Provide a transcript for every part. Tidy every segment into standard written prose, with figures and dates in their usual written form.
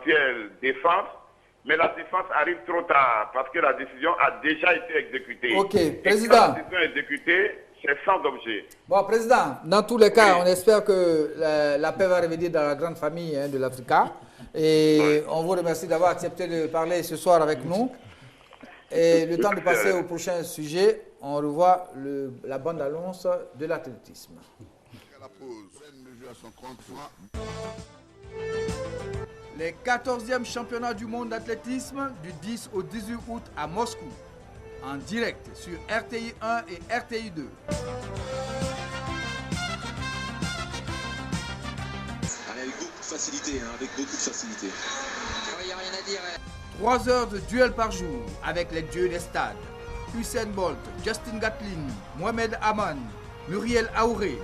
potentielle défense, mais la défense arrive trop tard parce que la décision a déjà été exécutée. Ok, Président. Et quand la décision est exécutée, c'est sans objet. Bon, Président, dans tous les cas, on espère que la paix va revenir dans la grande famille de l'Africa. Et on vous remercie d'avoir accepté de parler ce soir avec nous. Et le temps de passer au prochain sujet, on revoit la bande-annonce de l'athlétisme. Les 14e championnats du monde d'athlétisme du 10 au 18 août à Moscou, en direct sur RTI 1 et RTI 2. Avec beaucoup de facilité, avec beaucoup de facilité. Il n'y a rien à dire. 3 heures de duel par jour avec les dieux des stades. Usain Bolt, Justin Gatlin, Mohamed Aman, Muriel Aouré.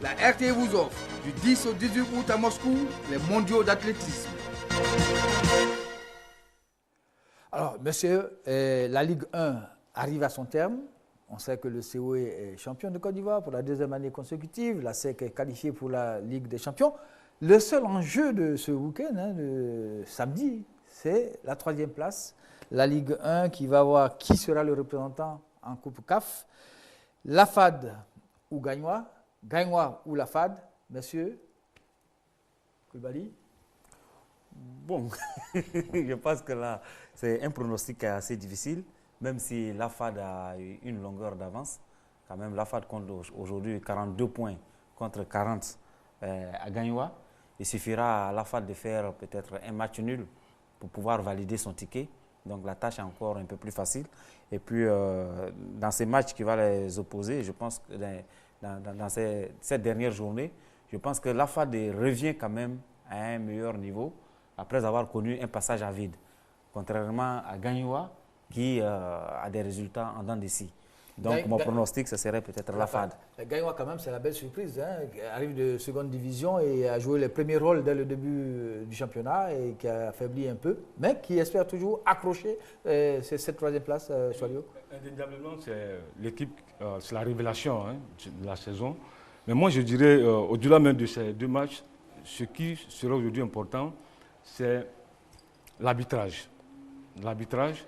La RTI vous offre du 10 au 18 août à Moscou les mondiaux d'athlétisme. Alors, monsieur, la Ligue 1 arrive à son terme. On sait que le COE est champion de Côte d'Ivoire pour la 2e année consécutive. La SEC est qualifiée pour la Ligue des champions. Le seul enjeu de ce week-end, de samedi, c'est la 3e place. La Ligue 1 qui va voir qui sera le représentant en Coupe CAF. La FAD ou Gagnois. Gagnois ou la FAD, monsieur Koulibaly? Bon, je pense que là, c'est un pronostic assez difficile, même si la FAD a une longueur d'avance. Quand même, la FAD compte aujourd'hui 42 points contre 40 à Gagnois. Il suffira à la FAD de faire peut-être un match nul pour pouvoir valider son ticket. Donc la tâche est encore un peu plus facile. Et puis, dans ces matchs qui vont les opposer, je pense que dans cette dernière journée, je pense que la FAD revient quand même à un meilleur niveau après avoir connu un passage à vide, contrairement à Gagnois qui a des résultats en dents de scie. Donc mon pronostic, ce serait peut-être la FAD. Gagnois quand même, c'est la belle surprise. Qui arrive de seconde division et a joué les premiers rôles dès le début du championnat et qui a affaibli un peu, mais qui espère toujours accrocher cette 3e place, Choilio. Indéniablement, c'est l'équipe, c'est la révélation de la saison. Mais moi, je dirais, au-delà même de ces 2 matchs, ce qui sera aujourd'hui important, c'est l'arbitrage. L'arbitrage,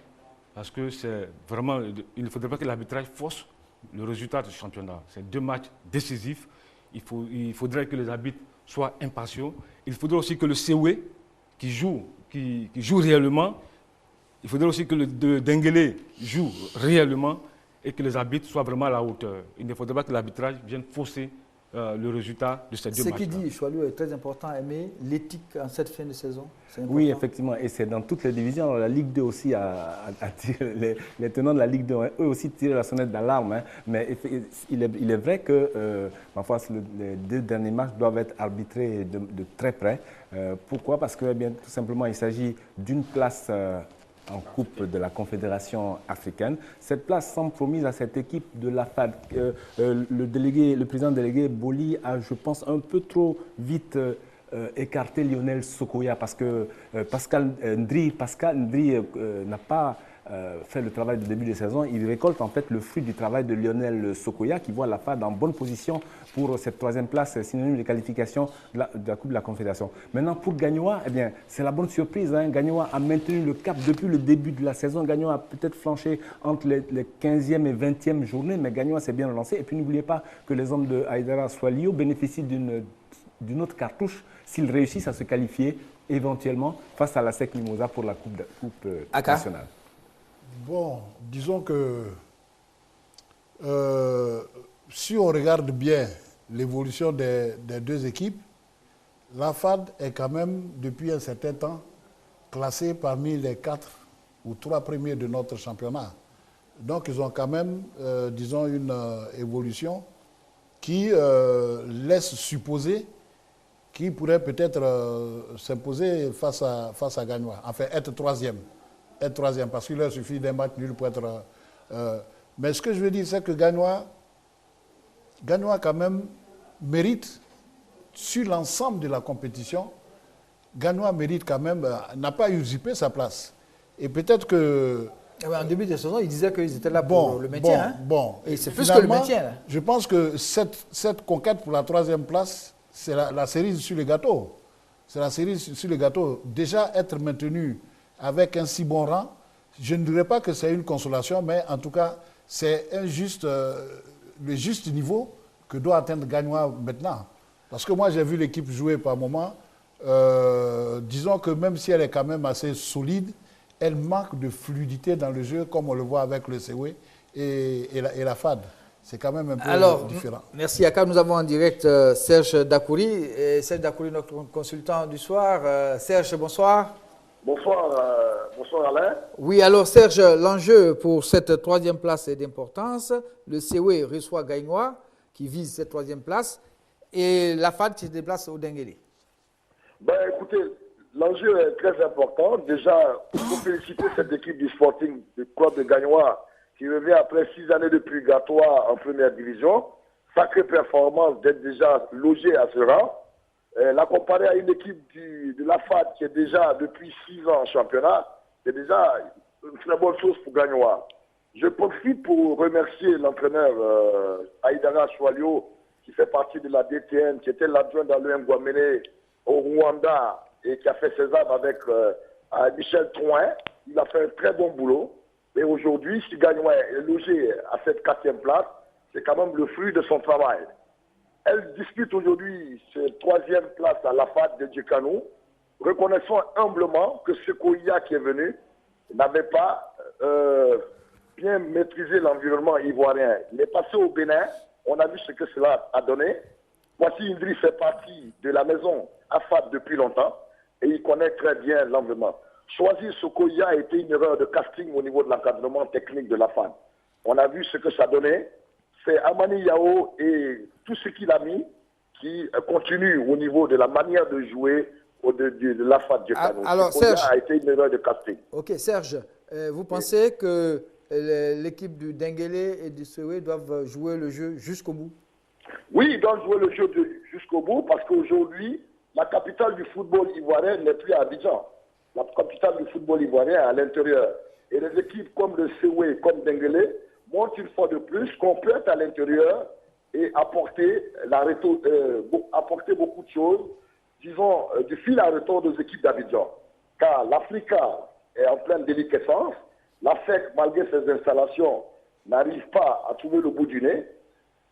parce que c'est vraiment, il ne faudrait pas que l'arbitrage force le résultat du championnat. C'est 2 matchs décisifs. Il faudrait que les arbitres soient impartiaux. Il faudrait aussi que le COE, qui joue réellement, il faudrait aussi que le Denguélé joue réellement et que les arbitres soient vraiment à la hauteur. Il ne faudrait pas que l'arbitrage vienne fausser le résultiré de ces 2 matchs. Ce qu'il dit, Choilio, est très important, aimer l'éthique en cette fin de saison. Oui, effectivement, et c'est dans toutes les divisions. Alors, la Ligue 2 aussi a tiré, les tenants de la Ligue 2 ont eux aussi tiré la sonnette d'alarme. Mais il est vrai que parfois les 2 derniers matchs doivent être arbitrés de très près. Pourquoi? Parce que tout simplement, il s'agit d'une place en Coupe de la Confédération africaine. Cette place semble promise à cette équipe de la FAD. Le président délégué Boli a, je pense, un peu trop vite écarté Lionel Sokoya parce que Pascal Ndri n'a pas fait le travail de début de saison. Il récolte en fait le fruit du travail de Lionel Sokoya qui voit la FAD en bonne position pour cette 3e place synonyme de qualification de la Coupe de la Confédération. Maintenant, pour Gagnois, c'est la bonne surprise. Gagnois a maintenu le cap depuis le début de la saison. Gagnois a peut-être flanché entre les 15e et 20e journées, mais Gagnois s'est bien relancé. Et puis n'oubliez pas que les hommes de Haïdara Choilio bénéficient d'une autre cartouche s'ils réussissent à se qualifier éventuellement face à la SEC Mimosa pour la Coupe nationale. Bon, disons que si on regarde bien l'évolution des 2 équipes, la FAD est quand même, depuis un certain temps, classée parmi les 4 ou 3 premiers de notre championnat. Donc, ils ont quand même, disons, une évolution qui laisse supposer qu'ils pourraient peut-être s'imposer face à Gagnois, enfin être 3e. Être 3e, parce qu'il leur suffit d'un match nul pour être... mais ce que je veux dire, c'est que Gagnois Gagnoa quand même mérite, sur l'ensemble de la compétition, Gagnoa mérite quand même, n'a pas usurpé sa place. Et peut-être que... En début de saison, ils disaient qu'ils étaient là pour le maintien. Et c'est plus que le maintien. Là. Je pense que cette conquête pour la 3e place, c'est la cerise sur le gâteau. C'est la cerise sur le gâteau. Déjà, être maintenu avec un si bon rang, je ne dirais pas que c'est une consolation, mais en tout cas, c'est le juste niveau que doit atteindre Gagnoa maintenant. Parce que moi, j'ai vu l'équipe jouer par moment. Disons que même si elle est quand même assez solide, elle manque de fluidité dans le jeu, comme on le voit avec le COE et la FAD. C'est quand même un peu différent. Merci Aka. Nous avons en direct Serge Dakouri. Serge Dakouri, notre consultant du soir. Serge, bonsoir. Bonsoir Alain. Oui, alors Serge, l'enjeu pour cette 3e place est d'importance. Le COE reçoit Gagnoa, qui vise cette 3e place, et la FAD qui se déplace au Denguélé. Écoutez, l'enjeu est très important. Déjà, il faut féliciter cette équipe du Sporting, du club de Gagnoa, qui revient après 6 années de purgatoire en première division. Sacrée performance d'être déjà logé à ce rang. La comparer à une équipe de la FAD qui est déjà depuis 6 ans en championnat, c'est déjà une très bonne chose pour Gagnoa. Je profite pour remercier l'entraîneur Aïdara Choualio, qui fait partie de la DTN, qui était l'adjoint d'Alain Guamene au Rwanda et qui a fait ses armes avec Michel Trouin. Il a fait un très bon boulot. Et aujourd'hui, si Gagnoa est logé à cette 4e place, c'est quand même le fruit de son travail. Elle dispute aujourd'hui cette 3e place à la FAD de Djekanou. Reconnaissons humblement que Sekoya qui est venu n'avait pas bien maîtrisé l'environnement ivoirien. Il est passé au Bénin, on a vu ce que cela a donné. Voici Indri fait partie de la maison à FAD depuis longtemps et il connaît très bien l'environnement. Choisir Sekoya a été une erreur de casting au niveau de l'encadrement technique de la FAD. On a vu ce que ça donnait. C'est Amani Yao et tout ce qu'il a mis qui continue au niveau de la manière de jouer de la FAD de Kano. Alors, Serge, a été une erreur de casting. Ok, Serge, vous pensez que l'équipe du Denguélé et du COE doivent jouer le jeu jusqu'au bout? Oui, ils doivent jouer le jeu jusqu'au bout parce qu'aujourd'hui, la capitale du football ivoirien n'est plus à Abidjan. La capitale du football ivoirien est à l'intérieur. Et les équipes comme le COE, comme Denguélé, montrent une fois de plus qu'on peut être à l'intérieur et apporter beaucoup de choses, disons, du fil à retordre aux équipes d'Abidjan. Car l'Africa est en pleine déliquescence. L'AFEC, malgré ses installations, n'arrive pas à trouver le bout du nez.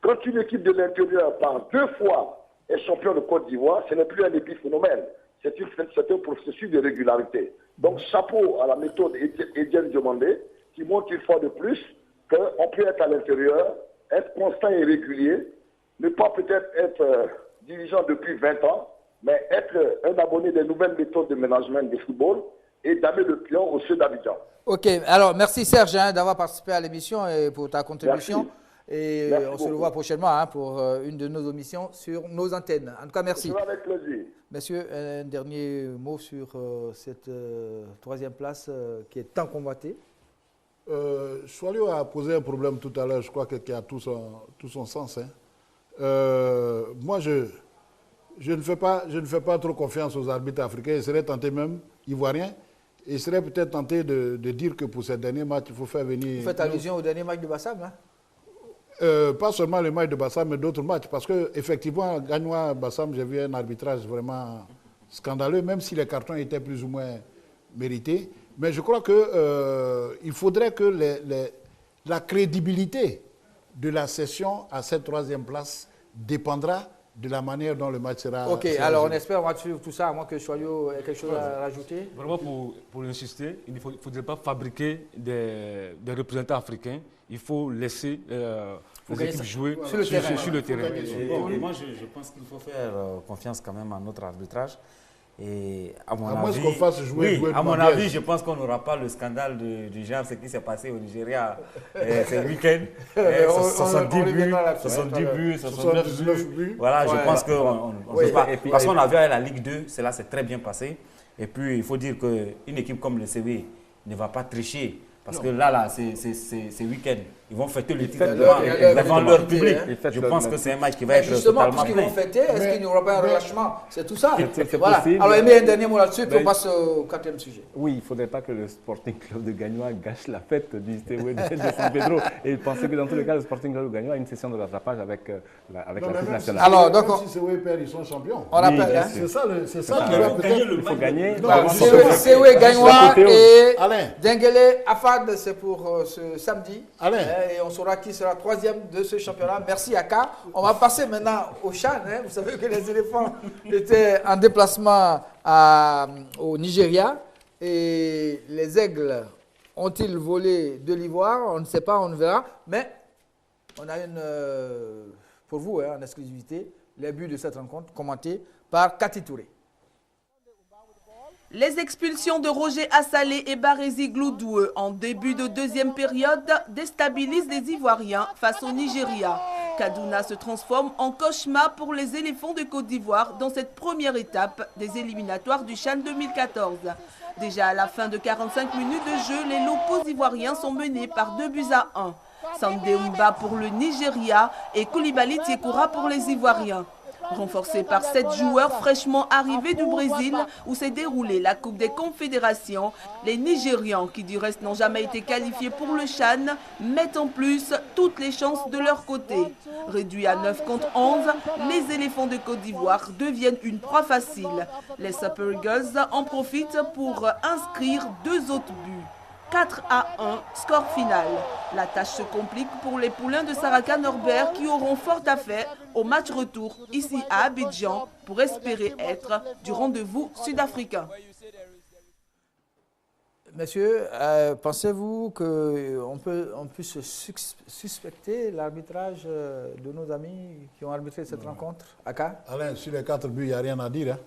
Quand une équipe de l'intérieur, par 2 fois, est champion de Côte d'Ivoire, ce n'est plus un épiphénomène. C'est un processus de régularité. Donc, chapeau à la méthode Etienne Diomandé, qui montre une fois de plus qu'on peut être à l'intérieur, être constant et régulier, ne pas peut-être être dirigeant depuis 20 ans, mais être un abonné des nouvelles méthodes de management du football et d'amener le pion au sud d'Abidjan. Ok, alors merci Serge d'avoir participé à l'émission et pour ta contribution. Merci. Et merci on beaucoup. Se le voit prochainement pour une de nos émissions sur nos antennes. En tout cas, merci. Avec plaisir. Monsieur, un dernier mot sur cette 3e place qui est tant convoitée. Choualio a posé un problème tout à l'heure, je crois qui a tout son sens. Moi, je ne fais pas trop confiance aux arbitres africains. Je serais tenté même, ivoiriens, et je serais peut-être tenté de dire que pour ces derniers matchs, il faut faire venir... Vous faites allusion au dernier match de Bassam, hein? Pas seulement le match de Bassam, mais d'autres matchs. Parce qu'effectivement, Gagnoa-Bassam, j'ai vu un arbitrage vraiment scandaleux, même si les cartons étaient plus ou moins mérités. Mais je crois qu'il faudrait que la crédibilité de la session à cette 3e place dépendra de la manière dont le match sera. Ok, alors on espère, on va suivre tout ça, à moins que Choualio ait quelque chose à rajouter. Vraiment, pour insister, il ne faudrait pas fabriquer des représentants africains. Il faut laisser les équipes jouer sur le terrain. Et moi, je pense qu'il faut faire confiance quand même à notre arbitrage. Et à mon avis, qu'on fasse jouer, à mon avis, je pense qu'on n'aura pas le scandale du genre, ce qui s'est passé au Nigeria ce week-end. 70 buts, 79 buts. Voilà, je pense qu'on ne peut pas. Parce qu'on a vu à la Ligue 2, cela s'est très bien passé. Et puis, il faut dire qu'une équipe comme le CW ne va pas tricher. Parce que là, c'est week-end. ils vont fêter le titre leur devant leur public. hein. Je pense que c'est un match qui va être justement, totalement puisqu'ils vont plein. fêter, est-ce qu'il n'y aura pas un relâchement? C'est tout ça. C'est Voilà. possible. Alors, Aimé, un dernier mot là-dessus, puis on passe au quatrième sujet. Oui, il ne faudrait pas que le Sporting Club de Gagnoa gâche la fête du Steway de San Pedro. Et il pensait que dans tous les cas, le Sporting Club de Gagnoa a une session de rattrapage avec la Coupe nationale. Alors, donc, si COE perd, ils sont champions. on rappelle. bien Hein. sûr. C'est ça qui va peut-être. Il faut gagner. COE Gagnoa et Alain. Dengele Afad, c'est pour ce samedi. Alain. Et on saura qui sera troisième de ce championnat. Merci Aka. On va passer maintenant au Chan. Hein. Vous savez que les éléphants étaient en déplacement au Nigeria. Et les aigles ont-ils volé de l'ivoire? On ne sait pas, on verra. Mais on a une, pour vous, hein, en exclusivité, les buts de cette rencontre commentés par Kati Touré. Les expulsions de Roger Assalé et Barézy Gloudou en début de deuxième période déstabilisent les Ivoiriens face au Nigeria. Kaduna se transforme en cauchemar pour les éléphants de Côte d'Ivoire dans cette première étape des éliminatoires du CHAN 2014. Déjà à la fin de 45 minutes de jeu, les locaux ivoiriens sont menés par 2-1. Sandeumba pour le Nigeria et Koulibaly Tiekoura pour les Ivoiriens. Renforcé par 7 joueurs fraîchement arrivés du Brésil où s'est déroulée la Coupe des Confédérations, les Nigérians, qui du reste n'ont jamais été qualifiés pour le CHAN, mettent en plus toutes les chances de leur côté. Réduits à 9 contre 11, les éléphants de Côte d'Ivoire deviennent une proie facile. Les Super Eagles en profitent pour inscrire 2 autres buts. 4-1, score final. La tâche se complique pour les poulains de Saraka Norbert qui auront fort à faire au match retour ici à Abidjan pour espérer être du rendez-vous sud-africain. Messieurs, pensez-vous qu'on puisse suspecter l'arbitrage de nos amis qui ont arbitré cette rencontre? Aka? Alain, sur les 4 buts, il n'y a rien à dire. Hein.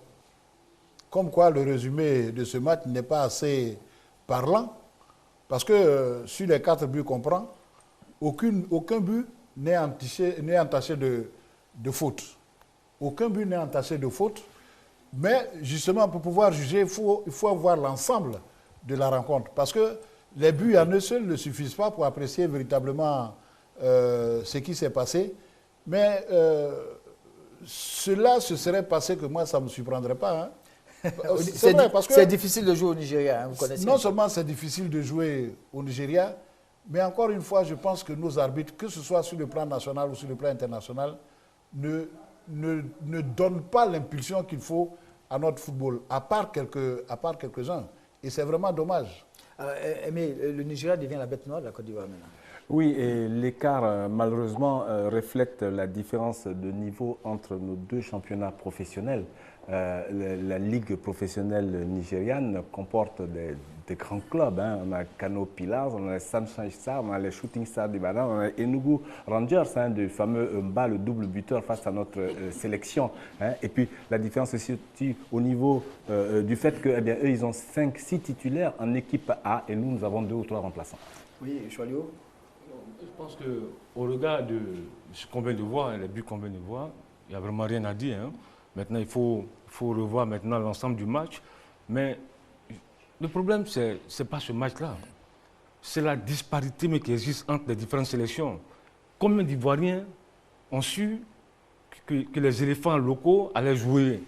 Comme quoi, le résumé de ce match n'est pas assez parlant. Parce que sur les 4 buts qu'on prend, aucun but n'est entaché de faute. Aucun but n'est entaché de faute. Mais justement, pour pouvoir juger, il faut avoir l'ensemble de la rencontre. Parce que les buts en eux seuls ne suffisent pas pour apprécier véritablement ce qui s'est passé. Mais cela se serait passé que moi, ça ne me surprendrait pas. Hein. C'est difficile de jouer au Nigeria, hein, vous connaissez. Non seulement c'est difficile de jouer au Nigeria, mais encore une fois, je pense que nos arbitres, que ce soit sur le plan national ou sur le plan international, ne donnent pas l'impulsion qu'il faut à notre football, à part quelques-uns. Et c'est vraiment dommage. Mais le Nigeria devient la bête noire de la Côte d'Ivoire maintenant. Oui, et l'écart, malheureusement, reflète la différence de niveau entre nos deux championnats professionnels. La ligue professionnelle nigériane comporte des grands clubs. Hein. On a Kano Pillars, on a Sunshine Stars, on a les Shooting Stars d'Ibadan, on a Enugu Rangers, hein, du fameux Mba, le double buteur face à notre sélection. Hein. Et puis la différence aussi au niveau du fait qu'eux, ils ont 5-6 titulaires en équipe A et nous avons 2 ou 3 remplaçants. Oui, Choualio. Je pense qu'au regard de ce qu'on vient de voir, les buts qu'on vient de voir, il n'y a vraiment rien à dire. Hein. Maintenant, il faut revoir maintenant l'ensemble du match. Mais le problème, ce n'est pas ce match-là. C'est la disparité qui existe entre les différentes sélections. Combien d'Ivoiriens ont su que les éléphants locaux allaient jouer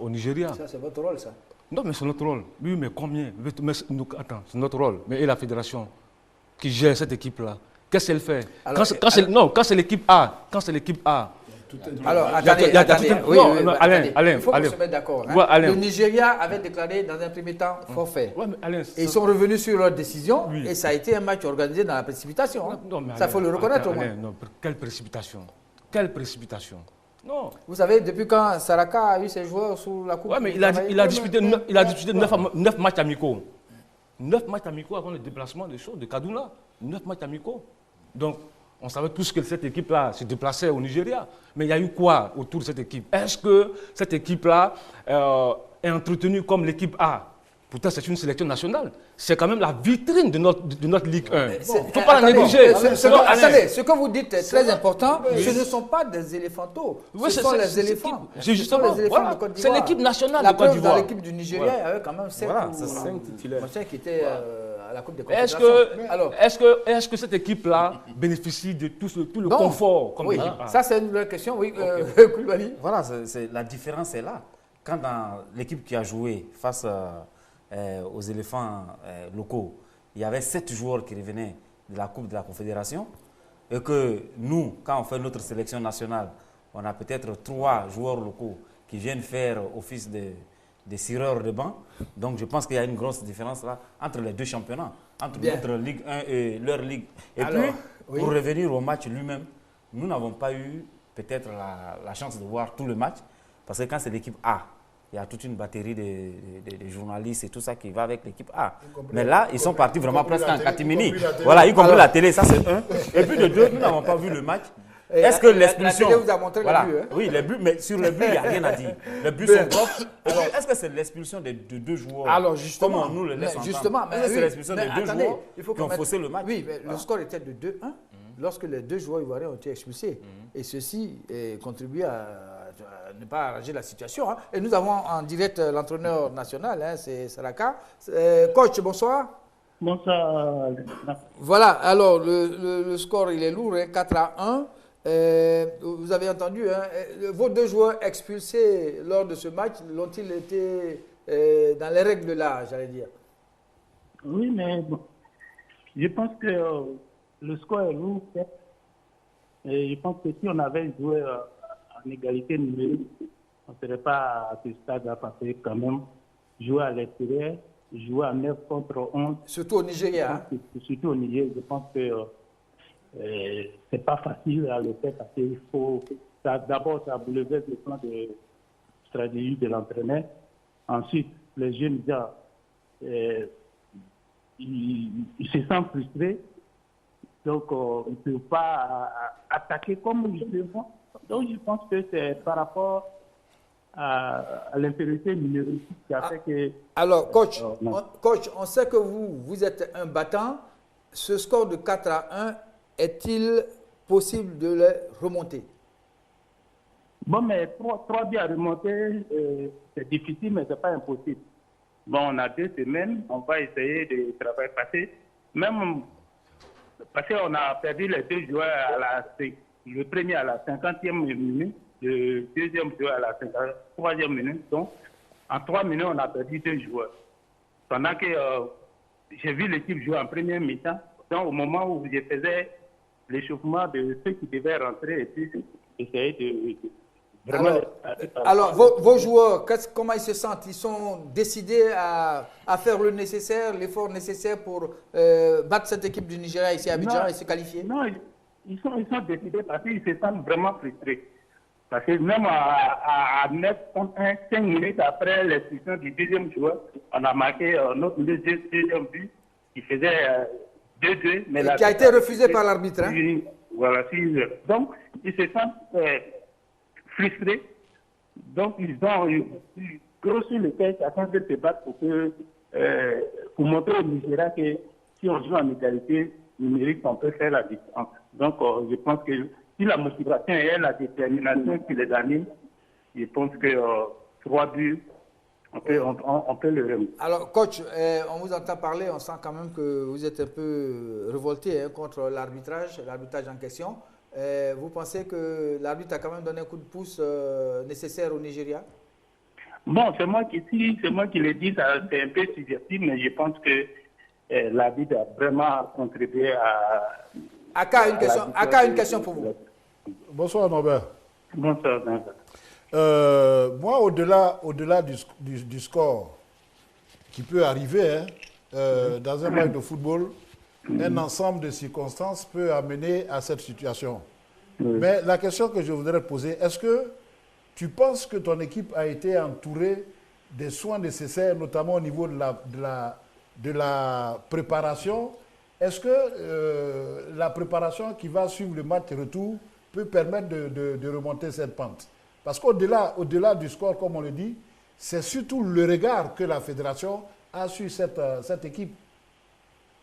au Nigeria? Ça, c'est votre rôle, ça. Non, mais c'est notre rôle. Oui, mais combien? Attends, c'est notre rôle. Mais et la fédération qui gère cette équipe-là? Qu'est-ce qu'elle fait? Alors, quand c'est l'équipe A, alors, attendez. Alain, il faut qu'on se mette d'accord. Hein. Ouais, le Nigeria avait déclaré dans un premier temps forfait. Ouais, Alain, et ils sont revenus sur leur décision et ça a été un match organisé dans la précipitation. Hein. Ça, il faut le reconnaître au moins. Non, quelle précipitation? Quelle précipitation? Non. Vous savez, depuis quand Saraka a eu ses joueurs sous la coupe? Oui, mais il a disputé 9 matchs amicaux. 9 matchs amicaux avant le déplacement de Kaduna. 9 matchs amicaux. Donc, on savait tous que cette équipe-là se déplaçait au Nigeria. Mais il y a eu quoi autour de cette équipe? Est-ce que cette équipe-là est entretenue comme l'équipe A? Pourtant, c'est une sélection nationale. C'est quand même la vitrine de notre Ligue 1. Il ne faut pas la négliger. Attendez, ce que vous dites est très important. Ce ne sont pas des éléphantaux. Ce sont les éléphants. C'est l'équipe nationale de Côte d'Ivoire. Dans l'équipe du Nigeria, il y avait quand même 5 titulaires qui étaient la Coupe des Confédérations. Est-ce que cette équipe-là bénéficie de tout le confort comme oui, l'équipe? ça c'est une vraie question, oui. Voilà, la différence est là. Quand dans l'équipe qui a joué face aux éléphants locaux, il y avait 7 joueurs qui revenaient de la Coupe de la Confédération, et que nous, quand on fait notre sélection nationale, on a peut-être 3 joueurs locaux qui viennent faire office de cireurs de banc. Donc je pense qu'il y a une grosse différence là entre les deux championnats, entre notre Ligue 1 et leur Ligue. Et alors, puis, pour revenir au match lui-même, nous n'avons pas eu peut-être la chance de voir tout le match, parce que quand c'est l'équipe A, il y a toute une batterie de journalistes et tout ça qui va avec l'équipe A. Mais là, ils sont partis vraiment presque en catimini. Voilà, y compris la télé, ça c'est un. Et puis de deux, nous n'avons pas vu le match. Est-ce que l'expulsion... La télé vous a montré les buts, hein? Oui, les buts, mais sur les buts, il n'y a rien à dire. Les buts sont propres. Est-ce que c'est l'expulsion de 2 joueurs? Alors justement, comme on nous le laisse entendre. Justement, est-ce que c'est l'expulsion de 2 joueurs qui ont faussé le match? Oui, mais le score était de 2-1 lorsque les 2 joueurs ivoiriens ont été expulsés. Et ceci contribue à ne pas arranger la situation. Hein. Et nous avons en direct l'entraîneur national, hein, c'est Saraka. Coach, bonsoir. Bonsoir. Voilà, alors le score il est lourd, hein, 4-1. Vous avez entendu, hein, vos 2 joueurs expulsés lors de ce match, l'ont-ils été dans les règles de l'art, j'allais dire? Oui, mais bon, je pense que le score est lourd. Et je pense que si on avait joué en égalité numérique, on ne serait pas à ce stade-là, parce que quand même, jouer à l'extérieur, jouer à 9 contre 11. Surtout au Nigeria. Surtout au Nigeria, je pense que c'est pas facile à le faire, parce qu'il faut. D'abord, ça bouleverse le plan de stratégie de l'entraîneur. Ensuite, les jeunes gars, ils se sentent frustrés. Donc, ils ne peuvent pas attaquer comme ils le font. Donc, je pense que c'est par rapport à l'infériorité numérique qui a fait que... Alors, coach, on sait que vous êtes un battant. Ce score de 4-1, est-il possible de le remonter? Bon, mais 3 buts à remonter, c'est difficile, mais ce n'est pas impossible. Bon, on a 2 semaines, on va essayer de travailler. Parce qu'on a perdu les 2 joueurs, le premier à la 50e minute, le deuxième joueur à la 53e minute. Donc, en 3 minutes, on a perdu 2 joueurs. Pendant que j'ai vu l'équipe jouer en première mi-temps, donc au moment où je faisais l'échauffement de ceux qui devaient rentrer et puis essayer de vraiment... Alors vos joueurs, comment ils se sentent? Ils sont décidés à faire le nécessaire, l'effort nécessaire pour battre cette équipe du Nigeria ici à Abidjan et se qualifier? Non, ils sont décidés parce qu'ils se sentent vraiment frustrés. Parce que même à 9 contre 1, 5 minutes après l'expulsion du deuxième joueur, on a marqué notre deuxième but qui faisait 2-2. Mais qui a été refusé par l'arbitre. Hein? Voilà, 6-0. Donc, ils se sentent frustrés. Donc, ils ont grossi le tête afin de se battre pour montrer au Nigeria que si on joue en égalité numérique, on peut faire la différence. Donc, je pense que si la motivation et la détermination qui les anime, je pense que 3 buts, on peut le remettre. Alors, coach, on vous entend parler, on sent quand même que vous êtes un peu révolté contre l'arbitrage en question. Vous pensez que l'arbitre a quand même donné un coup de pouce nécessaire au Nigeria? Bon, c'est moi qui le dis, c'est un peu subjectif, mais je pense que l'arbitre a vraiment contribué à... Aka, une question pour vous. Bonsoir Norbert. Bonsoir Norbert. Moi, au-delà du score qui peut arriver dans un match de football, un ensemble de circonstances peut amener à cette situation. Mais la question que je voudrais te poser, est-ce que tu penses que ton équipe a été entourée des soins nécessaires, notamment au niveau de la préparation? Est-ce que la préparation qui va suivre le match retour peut permettre de remonter cette pente? Parce qu'au-delà du score, comme on le dit, c'est surtout le regard que la fédération a sur cette équipe.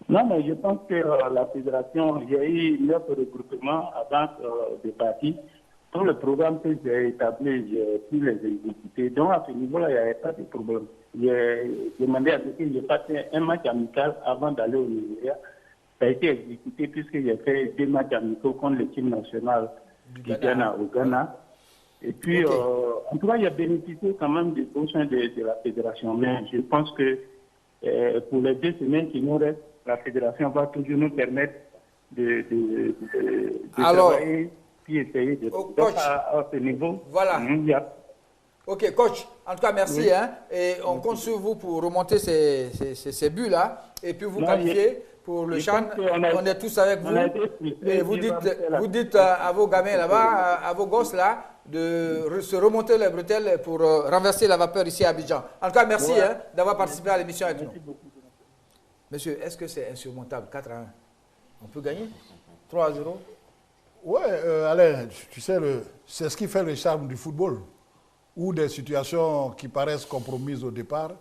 Non, mais je pense que la fédération, il y a eu 9 regroupements avant de partir. Dans le programme que j'ai établi, j'ai pu les exécuter. Donc, à ce niveau-là, il n'y avait pas de problème. J'ai demandé à ce que j'ai passé un match amical avant d'aller au Nigeria. Ça a été exécuté puisque j'ai fait 2 matchs amicaux contre l'équipe nationale du Ghana au Ghana. Et puis, en tout cas, il a bénéficié quand même des bons soins de la fédération. Mais je pense que pour les 2 semaines qui nous restent, la fédération va toujours nous permettre de travailler puis essayer de... Coach, donc, à ce niveau, voilà. Ok, coach, en tout cas, merci. Oui. Hein, et on compte sur vous pour remonter ces buts-là et puis vous qualifier pour le CHAN. On est tous avec vous. Et vous dites à vos gamins là-bas, à vos gosses là, de se remonter les bretelles pour renverser la vapeur ici à Abidjan. En tout cas, merci d'avoir participé à l'émission avec nous. Monsieur, est-ce que c'est insurmontable 4-1? On peut gagner 3-0? Oui, Alain, tu sais, c'est ce qui fait le charme du football, où des situations qui paraissent compromises au départ,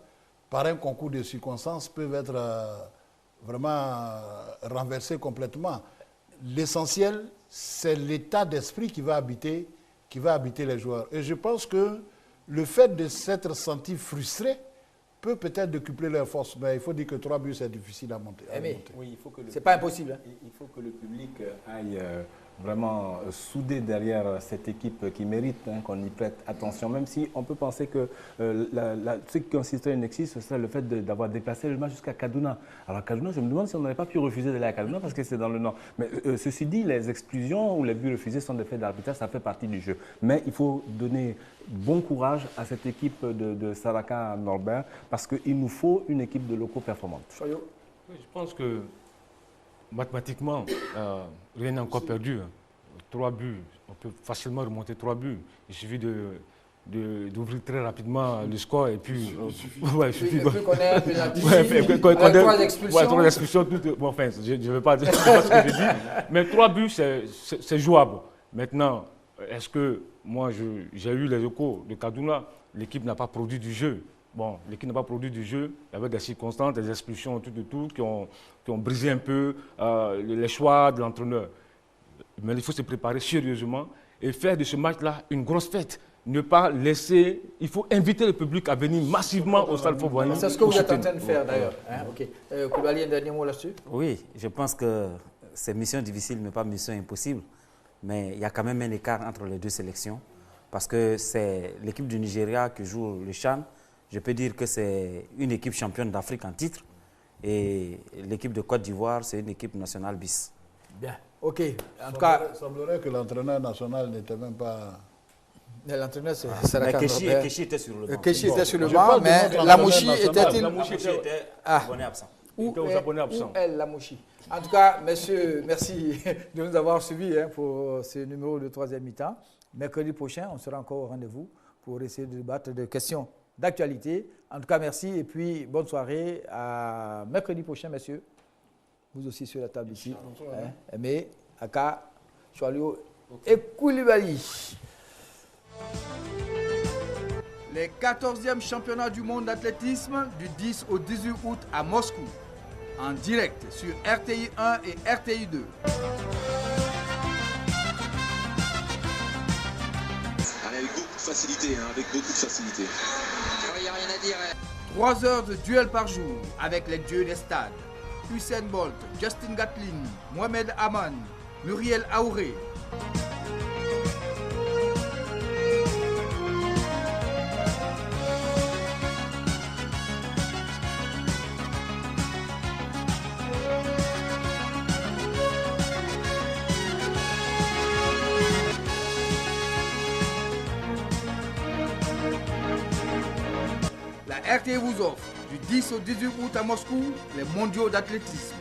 par un concours de circonstances, peuvent être vraiment renversées complètement. L'essentiel, c'est l'état d'esprit qui va habiter les joueurs. Et je pense que le fait de s'être senti frustré peut-être décupler leurs forces, mais il faut dire que 3 buts, c'est difficile à monter. Oui, c'est pas impossible. Hein. Il faut que le public aille vraiment soudé derrière cette équipe qui mérite qu'on y prête attention, même si on peut penser que ce qui consisterait une excuse, ce serait le fait d'avoir déplacé le match jusqu'à Kaduna. Alors Kaduna, je me demande si on n'avait pas pu refuser d'aller à Kaduna parce que c'est dans le nord. Mais ceci dit, les exclusions ou les buts refusés sont des faits d'arbitrage, ça fait partie du jeu. Mais il faut donner bon courage à cette équipe de Saraka Norbert parce qu'il nous faut une équipe de locaux performante. Oui, je pense que mathématiquement, rien n'est encore perdu. 3 buts, on peut facilement remonter 3 buts. Il suffit d'ouvrir très rapidement le score et puis... il suffit qu'on ait un pénalty, avec 3 expulsions. 3 expulsions, bon, enfin, je ne vais pas dire ce que je dis. Mais 3 buts, c'est jouable. Maintenant, est-ce que moi, j'ai eu les échos de Kaduna, l'équipe n'a pas produit du jeu. Bon, l'équipe n'a pas produit du jeu, il y avait des circonstances, des expulsions, tout qui ont brisé un peu les choix de l'entraîneur. Mais il faut se préparer sérieusement et faire de ce match-là une grosse fête. Ne pas laisser, il faut inviter le public à venir massivement au Stade Fort-Boigny. C'est ce que vous êtes en train de faire d'ailleurs. Hein? Koulibaly, un dernier mot là-dessus? Oui, je pense que c'est mission difficile, mais pas mission impossible. Mais il y a quand même un écart entre les 2 sélections parce que c'est l'équipe du Nigeria qui joue le CHAN. Je peux dire que c'est une équipe championne d'Afrique en titre et l'équipe de Côte d'Ivoire, c'est une équipe nationale bis. Bien, ok. En tout cas, il semblerait que l'entraîneur national n'était même pas... L'entraîneur, c'est Saraka Norbert. Keshi était sur le banc. Keshi était sur le banc, mais Lamouchi était-il... abonné absent. Où est Lamouchi? En tout cas, messieurs, merci de nous avoir suivis pour ce numéro de 3e mi-temps. Mercredi prochain, on sera encore au rendez-vous pour essayer de débattre de questions d'actualité. En tout cas, merci et puis bonne soirée. À mercredi prochain, messieurs. Vous aussi sur la table ici. Aimé, Aka, Choualio et Koulibaly. Les 14e championnats du monde d'athlétisme du 10 au 18 août à Moscou. En direct sur RTI 1 et RTI 2. Avec beaucoup de facilité, avec beaucoup de facilité. Il n'y a rien à dire. 3 heures de duel par jour avec les dieux des stades. Usain Bolt, Justin Gatlin, Mohamed Aman, Muriel Aouré. La RTI vous offre du 10 au 18 août à Moscou les mondiaux d'athlétisme.